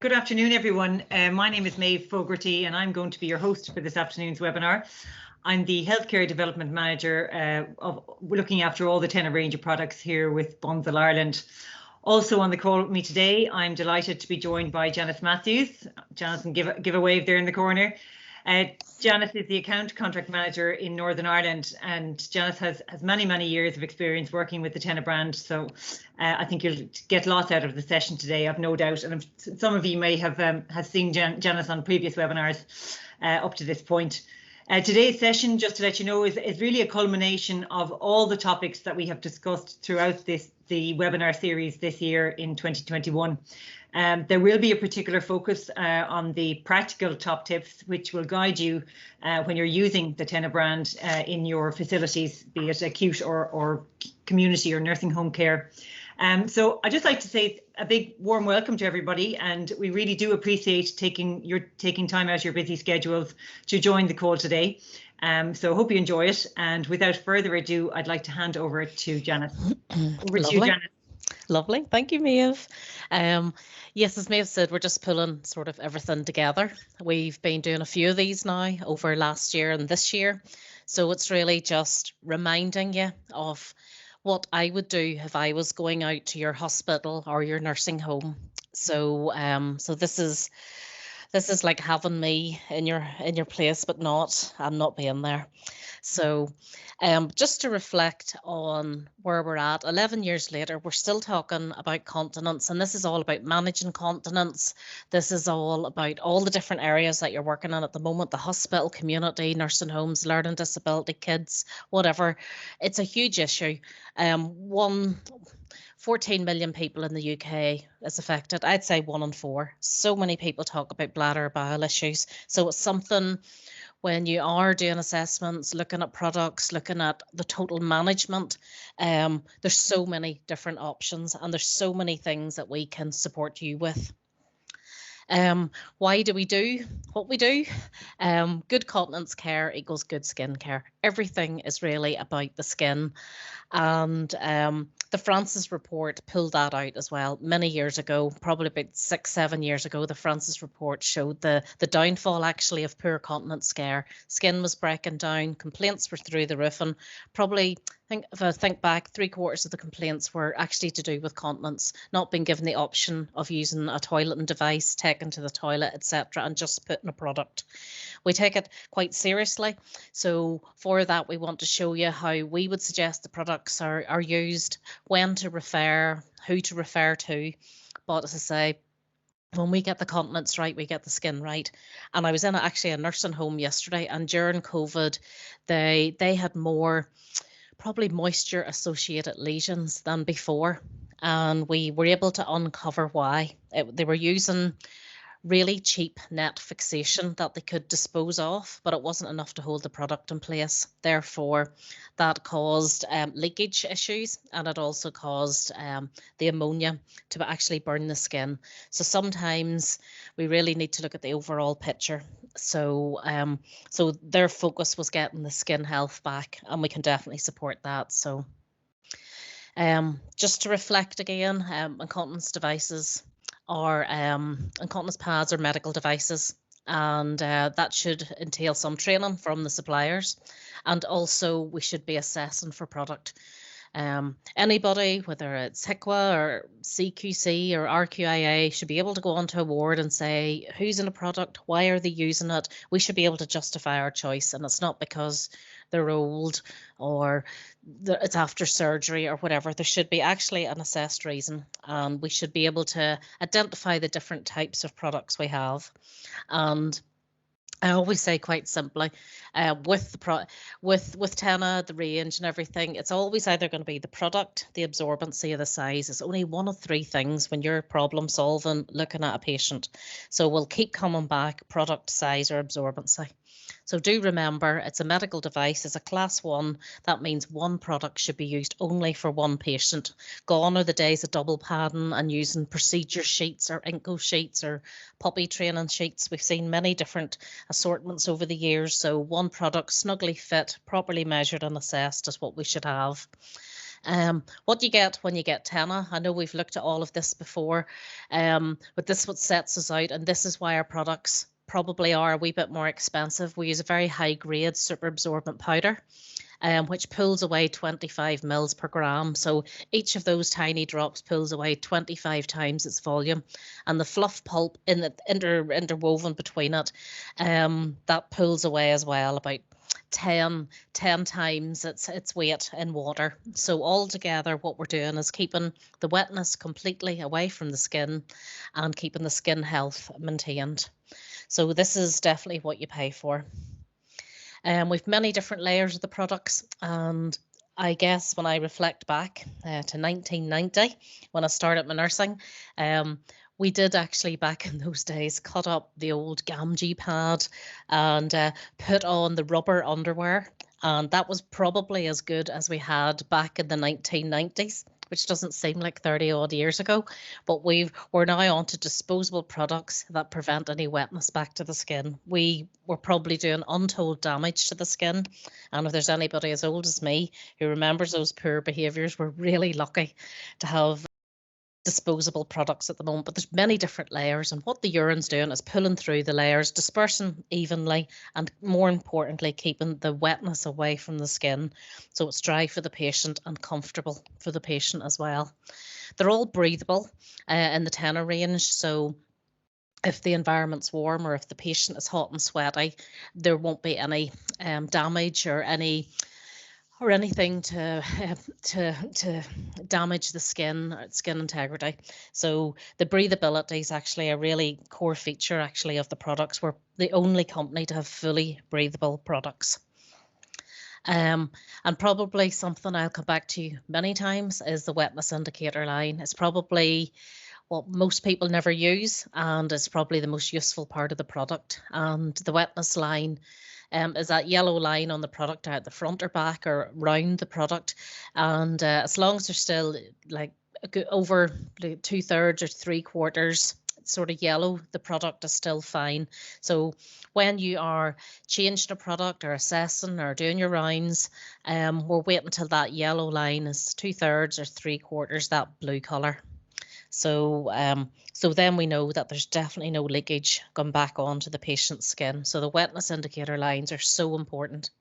Good afternoon, everyone. My name is Maeve Fogarty, and I'm going to be your host for this afternoon's webinar. I'm the Healthcare Development Manager of looking after all the TENA range of products here with Bunzl Ireland. Also on the call with me today, I'm delighted to be joined by Janice Matthews. Janice, can give a wave there in the corner. Janice is the account contract manager in Northern Ireland, and Janice has many years of experience working with the TENA brand. So I think you'll get lots out of the session today, I've no doubt. And some of you may have seen Janice on previous webinars up to this point. Today's session, just to let you know, is really a culmination of all the topics that we have discussed throughout the webinar series this year in 2021. There will be a particular focus on the practical top tips, which will guide you when you're using the TENA brand in your facilities, be it acute or community or nursing home care. So I'd just like to say a big warm welcome to everybody, and we really do appreciate taking time out of your busy schedules to join the call today. So I hope you enjoy it, and without further ado, I'd like to hand over to Janice. Over to you, Janice. Lovely, thank you, Maeve. Yes, as Maeve said, we're just pulling sort of everything together. We've been doing a few of these now over last year and this year, so it's really just reminding you of what I would do if I was going out to your hospital or your nursing home. So so this is like having me in your place, but I'm not being there. So just to reflect on where we're at 11 years later, we're still talking about continence, and this is all about managing continence. This is all about all the different areas that you're working in at the moment: the hospital, community, nursing homes, learning disability, kids, whatever. It's a huge issue. 14 million people in the UK is affected. I'd say 1 in 4. So many people talk about bladder bowel issues. So it's something, when you are doing assessments, looking at products, looking at the total management, there's so many different options, and there's so many things that we can support you with. Why do we do what we do? Good continence care equals good skin care. Everything is really about the skin, and the Francis report pulled that out as well many years ago, probably about 6-7 years ago. The Francis report showed the downfall actually of poor continence care. Skin was breaking down, complaints were through the roof, and probably, if I think back, 3/4 of the complaints were actually to do with continence, not being given the option of using a toileting device, taken to the toilet, etc., and just putting a product. We take it quite seriously. So for that, we want to show you how we would suggest the products are used, when to refer, who to refer to. But as I say, when we get the continence right, we get the skin right. And I was in actually a nursing home yesterday, and during COVID, they had more probably moisture associated lesions than before, and we were able to uncover why. They were using really cheap net fixation that they could dispose of, but it wasn't enough to hold the product in place. Therefore, that caused leakage issues, and it also caused the ammonia to actually burn the skin. So sometimes we really need to look at the overall picture. So so their focus was getting the skin health back, and we can definitely support that. So just to reflect again, incontinence devices or incontinence pads or medical devices, and that should entail some training from the suppliers, and also we should be assessing for product. Anybody, whether it's HICWA or CQC or RQIA, should be able to go onto a ward and say who's in a product, why are they using it. We should be able to justify our choice, and it's not because they're old or it's after surgery or whatever. There should be actually an assessed reason, and we should be able to identify the different types of products we have. And I always say quite simply, with TENA, the range and everything, it's always either going to be the product, the absorbency, or the size. It's only one of 3 things when you're problem solving, looking at a patient. So we'll keep coming back: product, size, or absorbency. So do remember, it's a medical device, it's a class 1. That means one product should be used only for one patient. Gone are the days of double padding and using procedure sheets or Inco sheets or puppy training sheets. We've seen many different assortments over the years. So one product, snugly fit, properly measured and assessed, is what we should have. What you get when you get TENA, I know we've looked at all of this before, but this is what sets us out, and this is why our products probably are a wee bit more expensive. We use a very high grade super absorbent powder, which pulls away 25 mils per gram. So each of those tiny drops pulls away 25 times its volume, and the fluff pulp in the interwoven between it, that pulls away as well about 10 times its weight in water. So altogether what we're doing is keeping the wetness completely away from the skin and keeping the skin health maintained. So this is definitely what you pay for. We've many different layers of the products, and I guess when I reflect back to 1990 when I started my nursing, we did actually back in those days cut up the old Gamgee pad and put on the rubber underwear, and that was probably as good as we had back in the 1990s, which doesn't seem like 30 odd years ago, but we're now on to disposable products that prevent any wetness back to the skin. We were probably doing untold damage to the skin, and if there's anybody as old as me who remembers those poor behaviours, we're really lucky to have disposable products at the moment. But there's many different layers, and what the urine's doing is pulling through the layers, dispersing evenly, and more importantly keeping the wetness away from the skin, so it's dry for the patient and comfortable for the patient as well. They're all breathable in the TENA range, so if the environment's warm or if the patient is hot and sweaty, there won't be any damage or anything to damage the skin integrity. So the breathability is actually a really core feature actually of the products. We're the only company to have fully breathable products. And probably something I'll come back to many times is the wetness indicator line. It's probably what most people never use, and it's probably the most useful part of the product. And the wetness line is that yellow line on the product at the front or back or round the product, and as long as they're still like over 2/3 or 3/4 sort of yellow, the product is still fine. So when you are changing a product or assessing or doing your rounds, we're waiting until that yellow line is 2/3 or 3/4 that blue color. So so then we know that there's definitely no leakage going back onto the patient's skin. So the wetness indicator lines are so important.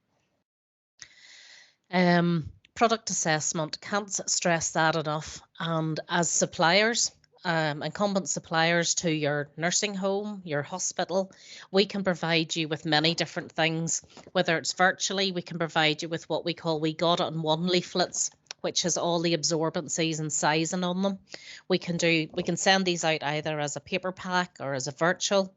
Product assessment, can't stress that enough. And as suppliers, incumbent suppliers to your nursing home, your hospital, we can provide you with many different things. Whether it's virtually, we can provide you with what we call We Got It in One leaflets, which has all the absorbencies and sizing on them. We can send these out either as a paper pack or as a virtual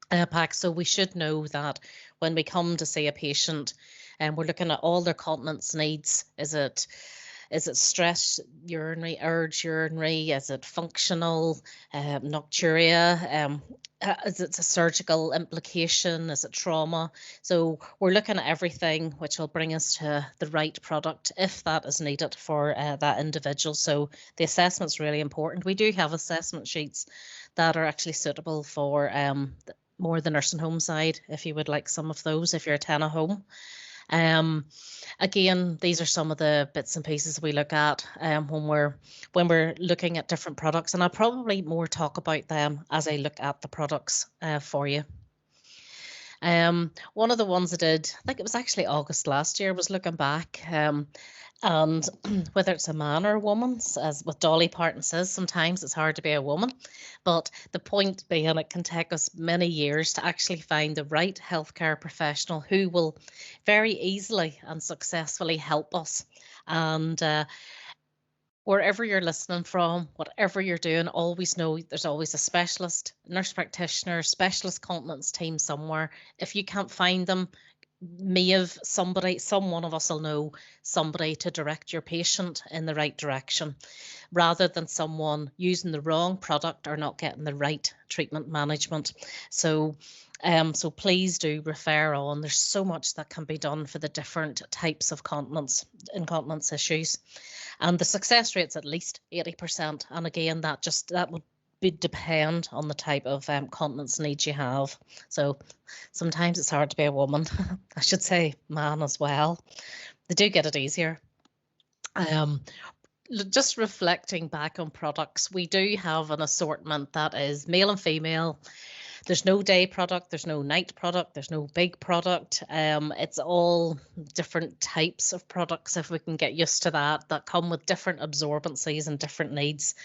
pack. So we should know that when we come to see a patient and we're looking at all their continence needs, is it stress urinary, urge urinary, is it functional, nocturia, is it a surgical implication, is it trauma? So we're looking at everything which will bring us to the right product if that is needed for that individual. So the assessment's really important. We do have assessment sheets that are actually suitable for more the nursing home side, if you would like some of those, if you're a TENA home. Again, these are some of the bits and pieces we look at when we're looking at different products, and I'll probably more talk about them as I look at the products for you. One of the ones I did, I think it was actually August last year, was looking back, and whether it's a man or a woman, as what Dolly Parton says, sometimes it's hard to be a woman, but the point being it can take us many years to actually find the right healthcare professional who will very easily and successfully help us. And wherever you're listening from, whatever you're doing, always know there's always a specialist, nurse practitioner, specialist continence team somewhere. If you can't find them, someone of us will know somebody to direct your patient in the right direction, rather than someone using the wrong product or not getting the right treatment management. So so please do refer on. There's so much that can be done for the different types of incontinence issues, and the success rate's at least 80%. And again, that would depend on the type of continence needs you have. So sometimes it's hard to be a woman. I should say man as well. They do get it easier. Just reflecting back on products, we do have an assortment that is male and female. There's no day product, there's no night product, there's no big product. It's all different types of products, if we can get used to that come with different absorbencies and different needs.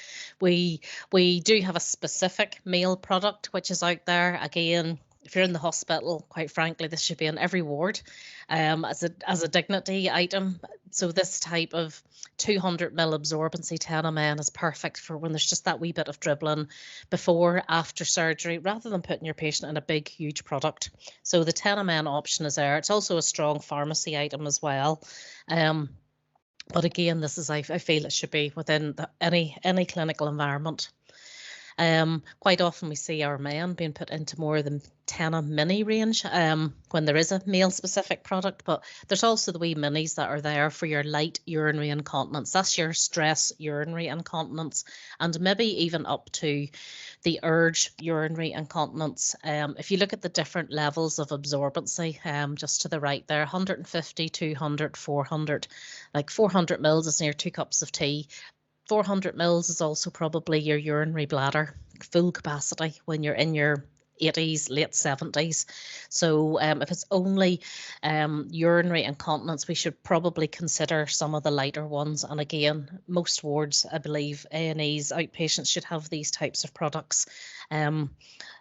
We do have a specific male product which is out there. Again, if you're in the hospital, quite frankly, this should be in every ward as a dignity item. So this type of 200 ml absorbency TENA Men is perfect for when there's just that wee bit of dribbling before, after surgery, rather than putting your patient in a big, huge product. So the TENA Men option is there. It's also a strong pharmacy item as well. But again, this is, I feel it should be within any clinical environment. Quite often we see our men being put into more of the TENA mini range when there is a male specific product, but there's also the wee minis that are there for your light urinary incontinence. That's your stress urinary incontinence, and maybe even up to the urge urinary incontinence. If you look at the different levels of absorbency, just to the right there, 150, 200, 400, like 400 mils is near 2 cups of tea. 400 mils is also probably your urinary bladder full capacity when you're in your 80s, late 70s. So if it's only urinary incontinence, we should probably consider some of the lighter ones. And again, most wards, I believe, A&Es, outpatients should have these types of products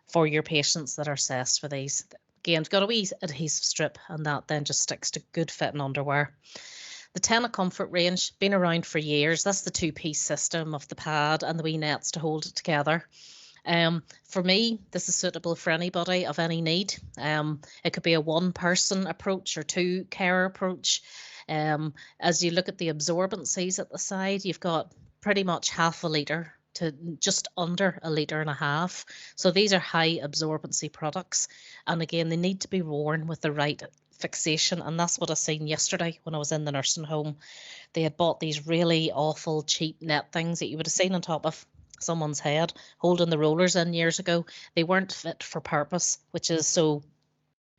for your patients that are assessed for these. Again, it's got a wee adhesive strip, and that then just sticks to good fitting underwear. The TENA Comfort range, been around for years. That's the 2-piece system of the pad and the wee nets to hold it together. For me, this is suitable for anybody of any need. It could be a 1-person approach or 2-carer approach. As you look at the absorbencies at the side, you've got pretty much half a litre to just under 1.5 litres. So these are high absorbency products. And again, they need to be worn with the right fixation, and that's what I seen yesterday when I was in the nursing home. They had bought these really awful cheap net things that you would have seen on top of someone's head holding the rollers in years ago. They weren't fit for purpose, which is so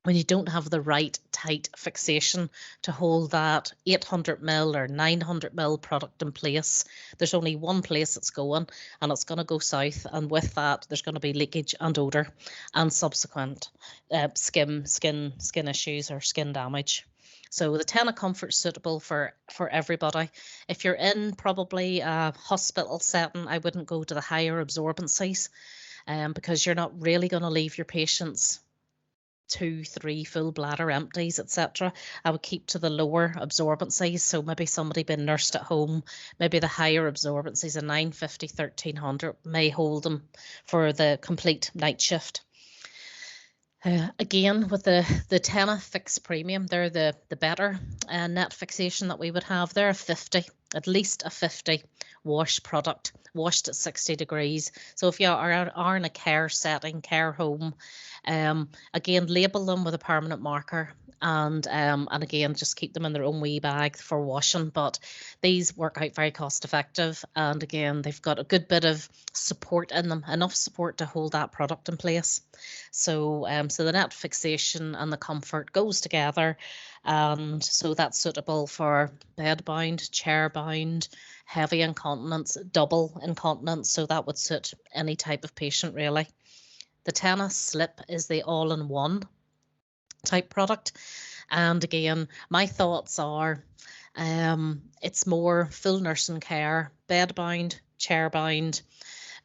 when you don't have the right tight fixation to hold that 800 ml or 900 ml product in place, there's only one place it's going, and it's going to go south. And with that, there's going to be leakage and odor and subsequent skin issues or skin damage. So the TENA Comfort is suitable for everybody. If you're in probably a hospital setting, I wouldn't go to the higher absorbencies because you're not really going to leave your patients 2, 3 full bladder empties, etc. I would keep to the lower absorbencies. So maybe somebody been nursed at home, maybe the higher absorbencies of 950, 1300 may hold them for the complete night shift. Again, with the TENA Fix Premium, they're the better net fixation that we would have. They're at least a 50 wash product, washed at 60 degrees. So if you are in a care setting, care home, again, label them with a permanent marker, and again, just keep them in their own wee bag for washing. But these work out very cost effective, and again, they've got a good bit of support in them, enough support to hold that product in place. So so the net fixation and the comfort goes together, and so that's suitable for bed bound, chair bound, heavy incontinence, double incontinence. So that would suit any type of patient really. The TENA Slip is the all-in-one type product, and again, my thoughts are it's more full nursing care, bed bound, chair bound,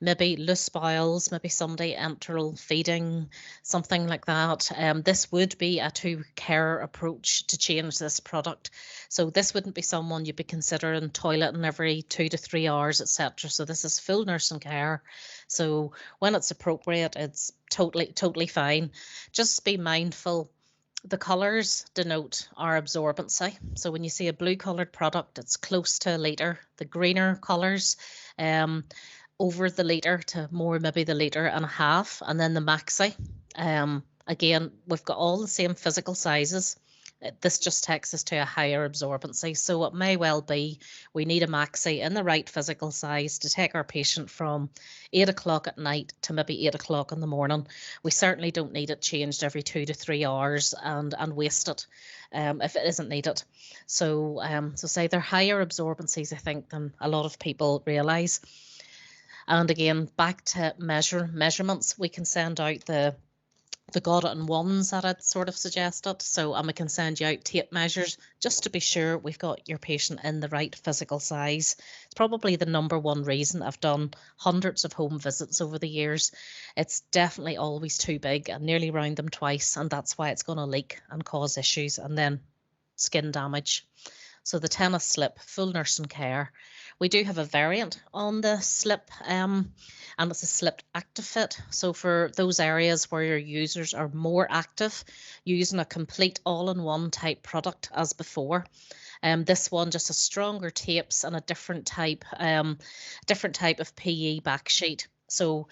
maybe loose bowels, maybe somebody enteral feeding, something like that. This would be a 2-carer approach to change this product. So this wouldn't be someone you'd be considering toileting every 2 to 3 hours, etc. So this is full nursing care. So when it's appropriate, it's totally fine. Just be mindful. The colours denote our absorbency. So when you see a blue coloured product, it's close to 1 litre. The greener colours, over the litre to more maybe the 1.5 litres, and then the maxi. Again, we've got all the same physical sizes. this just takes us to a higher absorbency. So it may well be we need a maxi in the right physical size to take our patient from 8 o'clock at night to maybe 8 o'clock in the morning. We certainly don't need it changed every 2 to 3 hours and waste it if it isn't needed. So say they're higher absorbencies, I think, than a lot of people realise. And again, back to measurements, we can send out the got it in ones that I'd sort of suggested. So we can send you out tape measures just to be sure we've got your patient in the right physical size. It's probably the number one reason I've done hundreds of home visits over the years. It's definitely always too big. I nearly round them twice, and that's why it's going to leak and cause issues and then skin damage. So the Tenas slip, full nursing care. We do have a variant on the slip, and it's a slipped active fit. So for those areas where your users are more active, using a complete all-in-one type product as before. This one just has stronger tapes and a different type of PE back sheet. So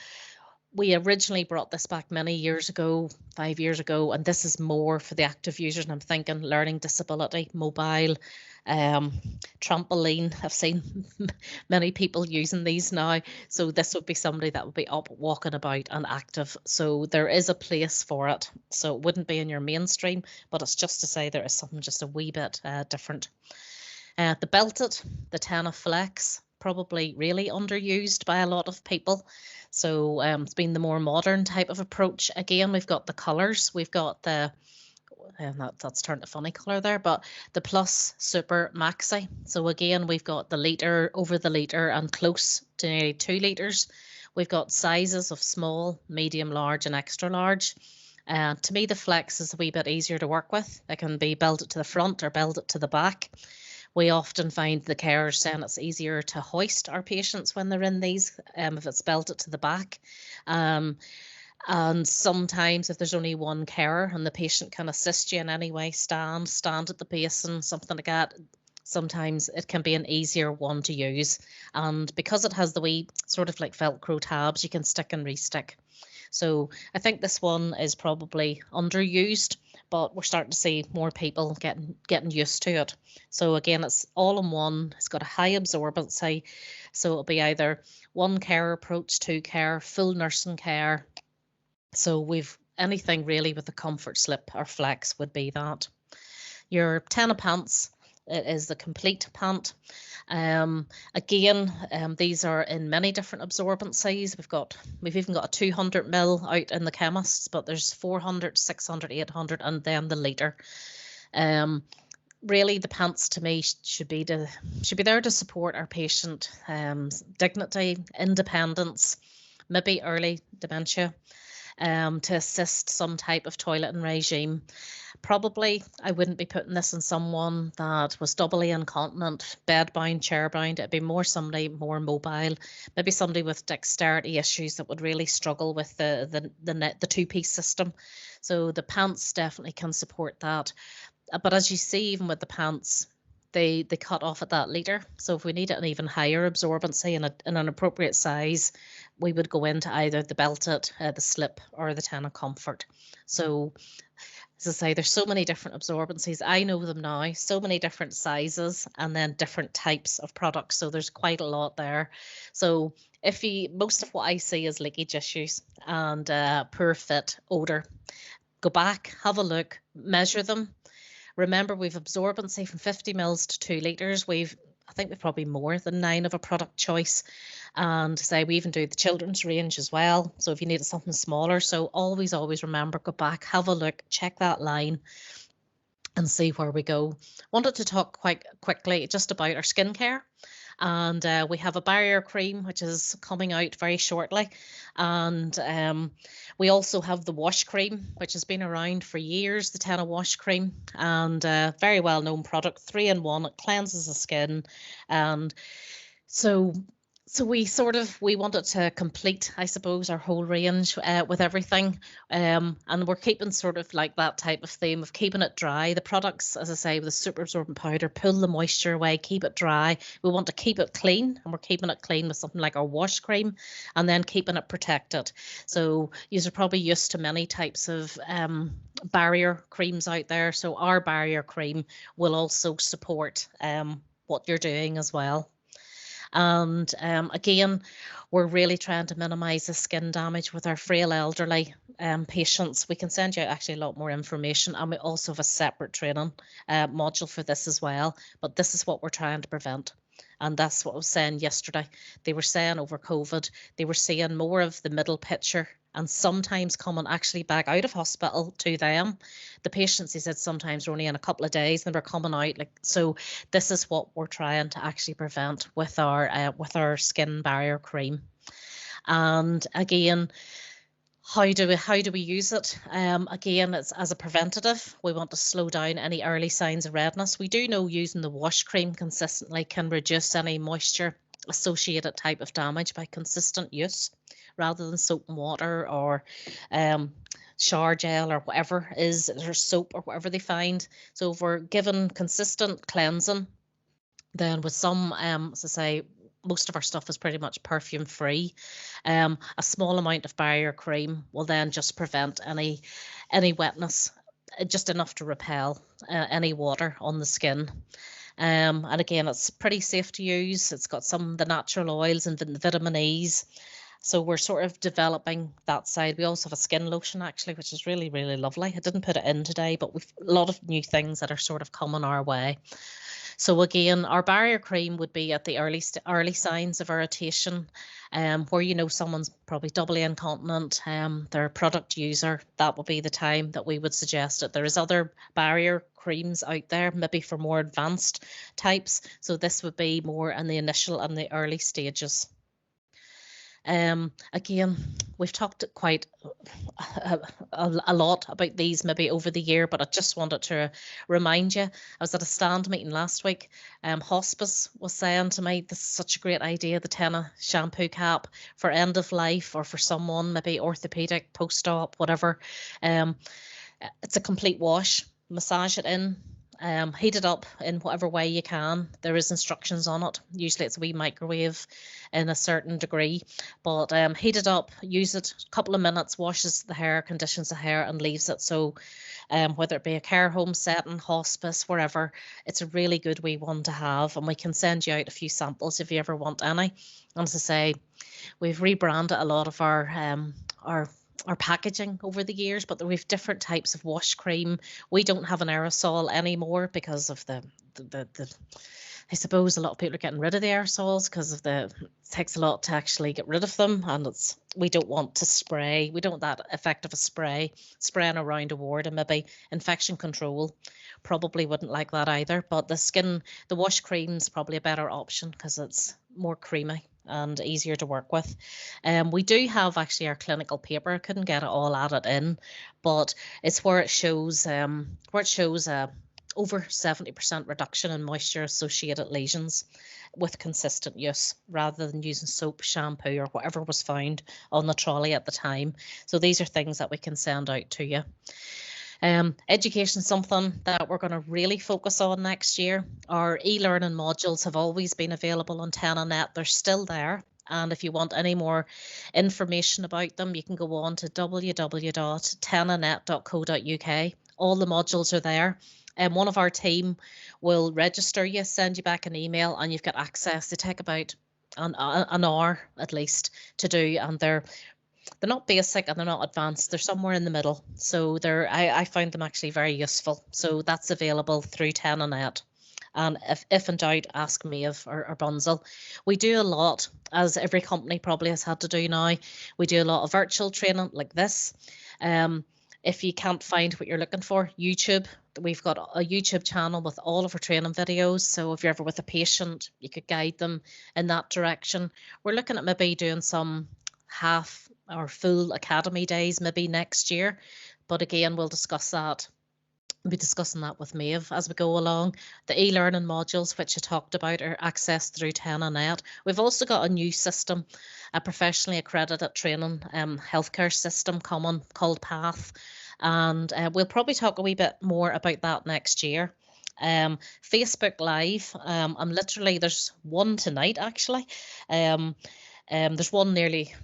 we originally brought this back many years ago, 5 years ago, and this is more for the active users. And I'm thinking learning disability, mobile, trampoline. I've seen many people using these now. So this would be somebody that would be up, walking about and active. So there is a place for it. So it wouldn't be in your mainstream, but it's just to say there is something just a wee bit different. The belted, the TENA Flex, probably really underused by a lot of people. So it's been the more modern type of approach. Again, we've got the colours. We've got the, that's turned a funny colour there, but the Plus, Super, Maxi. So again, we've got the litre, over the litre and close to nearly 2 litres. We've got sizes of small, medium, large and extra large. To me, the Flex is a wee bit easier to work with. It can be belted to the front or belted to the back. We often find the carers saying it's easier to hoist our patients when they're in these, if it's belted to the back. And sometimes if there's only one carer and the patient can assist you in any way, stand at the basin, something like that, sometimes it can be an easier one to use. And because it has the wee sort of like Velcro tabs, you can stick and restick. So I think this one is probably underused, but we're starting to see more people getting used to it. So again, it's all in one. It's got a high absorbency. So it'll be either one care approach, 2 care, full nursing care. So we've anything really with the comfort slip or flex would be that. Your TENA pants, it is the complete pant. Again, these are in many different absorbencies. We've even got a 200 ml out in the chemists, but there's 400, 600, 800, and then the litre. Really, the pants to me should be there to support our patient dignity, independence, maybe early dementia. To assist some type of toileting regime. Probably I wouldn't be putting this in someone that was doubly incontinent, bedbound, chairbound. It'd be more somebody more mobile, maybe somebody with dexterity issues that would really struggle with the two-piece system. So the pants definitely can support that. But as you see, even with the pants, they cut off at that litre. So if we need an even higher absorbency in an appropriate size, we would go into either the belted, the slip, or the TENA Comfort. So as I say, there's so many different absorbencies. I know them now, so many different sizes and then different types of products. So there's quite a lot there. So most of what I see is leakage issues and poor fit, odour. Go back, have a look, measure them. Remember, we've absorbency from 50 mils to 2 litres. I think we've probably more than 9 of a product choice. And say we even do the children's range as well. So if you needed something smaller, so always remember, go back, have a look, check that line and see where we go. Wanted to talk quite quickly just about our skincare. And we have a barrier cream, which is coming out very shortly. And we also have the wash cream, which has been around for years, the TENA wash cream, and very well known product, 3-in-1. It cleanses the skin. And so So we wanted to complete, I suppose, our whole range with everything, and we're keeping sort of like that type of theme of keeping it dry. The products, as I say, with the super absorbent powder, pull the moisture away, keep it dry. We want to keep it clean, and we're keeping it clean with something like our wash cream, and then keeping it protected. So you're probably used to many types of barrier creams out there. So our barrier cream will also support what you're doing as well. And again, we're really trying to minimize the skin damage with our frail elderly patients. We can send you actually a lot more information, and we also have a separate training module for this as well. But this is what we're trying to prevent. And that's what I was saying yesterday. They were saying over COVID, they were seeing more of the middle picture and sometimes coming actually back out of hospital to them. The patients, he said, sometimes are only in a couple of days and they're coming out. Like, so this is what we're trying to actually prevent with our skin barrier cream. And again, how do we use it? Again, it's as a preventative. We want to slow down any early signs of redness. We do know using the wash cream consistently can reduce any moisture associated type of damage by consistent use, rather than soap and water or shower gel or whatever is, or soap or whatever they find. So if we're given consistent cleansing, then with some, as I say, most of our stuff is pretty much perfume free. A small amount of barrier cream will then just prevent any wetness, just enough to repel any water on the skin. And again, it's pretty safe to use. It's got some of the natural oils and the vitamin E's. So we're sort of developing that side. We also have a skin lotion actually, which is really, really lovely. I didn't put it in today, but we've a lot of new things that are sort of coming our way. So again, our barrier cream would be at the early signs of irritation, where you know someone's probably doubly incontinent, they're a product user. That would be the time that we would suggest it. There is other barrier creams out there, maybe for more advanced types. So this would be more in the initial and the early stages. Again, we've talked quite a lot about these maybe over the year, but I just wanted to remind you, I was at a stand meeting last week. Hospice was saying to me, this is such a great idea, the TENA shampoo cap for end of life or for someone, maybe orthopedic, post-op, whatever. It's a complete wash, massage it in. Heat it up in whatever way you can. There is instructions on it. Usually it's a wee microwave in a certain degree, but heat it up, use it a couple of minutes, washes the hair, conditions the hair and leaves it. So whether it be a care home setting, hospice, wherever, it's a really good wee one to have, and we can send you out a few samples if you ever want any. And as I say, we've rebranded a lot of our packaging over the years, but we've different types of wash cream. We don't have an aerosol anymore because of the I suppose a lot of people are getting rid of the aerosols because of it takes a lot to actually get rid of them, and we don't want to spray. We don't want that effective a spraying around a ward, and maybe infection control probably wouldn't like that either. But the wash cream's probably a better option because it's more creamy and easier to work with. We do have actually our clinical paper. I couldn't get it all added in, but it's where it shows over 70% reduction in moisture associated lesions with consistent use, rather than using soap, shampoo or whatever was found on the trolley at the time. So these are things that we can send out to you. Education, something that we're going to really focus on next year. Our e-learning modules have always been available on TENA.net. They're still there. And if you want any more information about them, you can go on to www.tenanet.co.uk. All the modules are there. And one of our team will register you, send you back an email, and you've got access. They take about an hour at least to do, and they're not basic and they're not advanced. They're somewhere in the middle. So I find them actually very useful. So that's available through TENA.net. And if in doubt, ask me or Bunzl. We do a lot, as every company probably has had to do now. We do a lot of virtual training like this. If you can't find what you're looking for, YouTube. We've got a YouTube channel with all of our training videos. So if you're ever with a patient, you could guide them in that direction. We're looking at maybe doing some half or full academy days maybe next year. But again, we'll discuss that be discussing that with Maeve as we go along. The e-learning modules, which I talked about, are accessed through TENA. We've also got a new system, a professionally accredited training healthcare system coming called PATH, and we'll probably talk a wee bit more about that next year. Facebook Live, I'm literally, there's one tonight actually. There's one nearly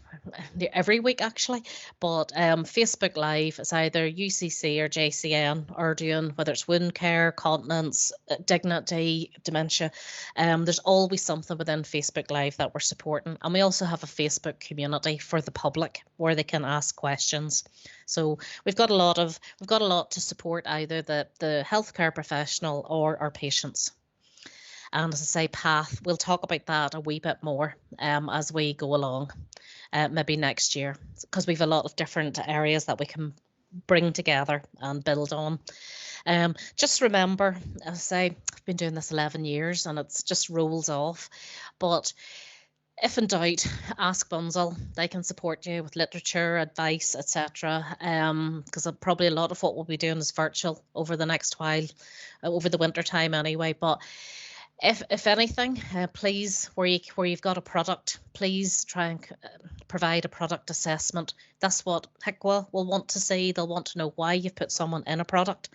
every week actually, but Facebook Live is either UCC or JCN are doing, whether it's wound care, continence, dignity, dementia. There's always something within Facebook Live that we're supporting, and we also have a Facebook community for the public where they can ask questions. So we've got a lot to support either the healthcare professional or our patients. And as I say, PATH, we'll talk about that a wee bit more as we go along, maybe next year, because we've a lot of different areas that we can bring together and build on. Just remember, as I say, I've been doing this 11 years and it's just rolls off. But if in doubt, ask Bunzl. They can support you with literature, advice, etc. Because probably a lot of what we'll be doing is virtual over the next while, over the winter time anyway. But if anything, please, where you've got a product, please try and provide a product assessment. That's what HICWA will want to see. They'll want to know why you've put someone in a product.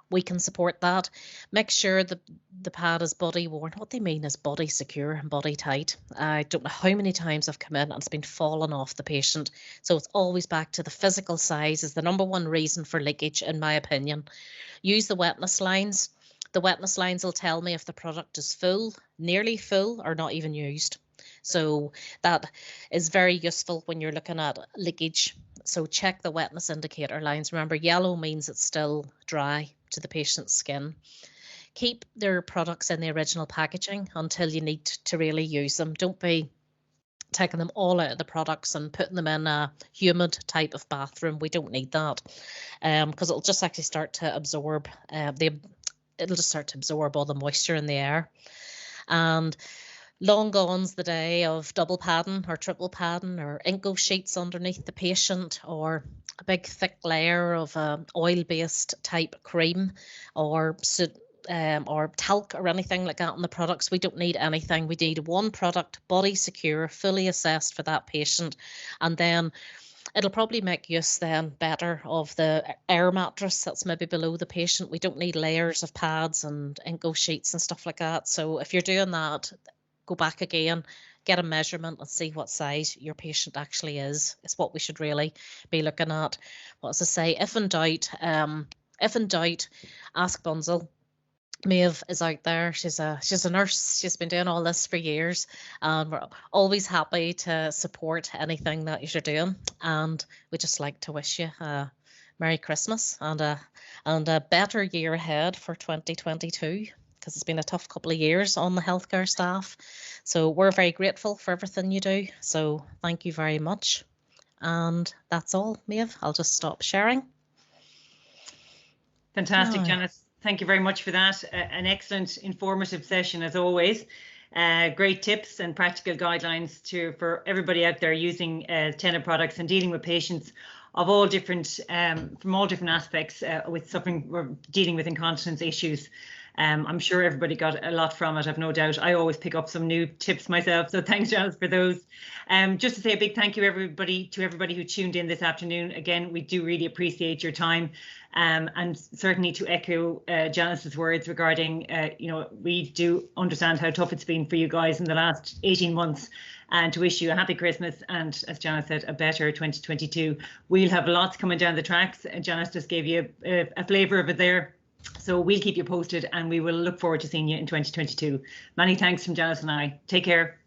We can support that. Make sure the pad is body worn. What they mean is body secure and body tight. I don't know how many times I've come in and it's been falling off the patient. So it's always back to the physical size is the #1 reason for leakage, in my opinion. Use the wetness lines. The wetness lines will tell me if the product is full, nearly full, or not even used. So that is very useful when you're looking at leakage. So check the wetness indicator lines. Remember, yellow means it's still dry to the patient's skin. Keep their products in the original packaging until you need to really use them. Don't be taking them all out of the products and putting them in a humid type of bathroom. We don't need that because it'll just actually start to absorb it'll just start to absorb all the moisture in the air. And long gone's the day of double padding or triple padding or Inco sheets underneath the patient, or a big thick layer of oil-based type cream or talc or anything like that on the products. We don't need anything. We need one product, body secure, fully assessed for that patient, and then it'll probably make use then better of the air mattress that's maybe below the patient. We don't need layers of pads and Inco sheets and stuff like that. So if you're doing that, go back again, get a measurement and see what size your patient actually is. It's what we should really be looking at. What does I say? If in doubt, ask Bunzl. Maeve is out there. She's a nurse. She's been doing all this for years, and we're always happy to support anything that you're doing. And we just like to wish you a Merry Christmas and a better year ahead for 2022, because it's been a tough couple of years on the healthcare staff. So we're very grateful for everything you do. So thank you very much. And that's all, Maeve. I'll just stop sharing. Fantastic, Janice. Thank you very much for that. An excellent informative session as always. Great tips and practical guidelines for everybody out there using TENA products and dealing with patients of all different, from all different aspects with suffering or dealing with incontinence issues. I'm sure everybody got a lot from it, I've no doubt. I always pick up some new tips myself, so thanks, Janice, for those. Just to say a big thank you to everybody who tuned in this afternoon. Again, we do really appreciate your time, and certainly to echo Janice's words regarding, we do understand how tough it's been for you guys in the last 18 months, and to wish you a happy Christmas and, as Janice said, a better 2022. We'll have lots coming down the tracks, and Janice just gave you a flavour of it there. So we'll keep you posted, and we will look forward to seeing you in 2022. Many thanks from Janice and I. Take care.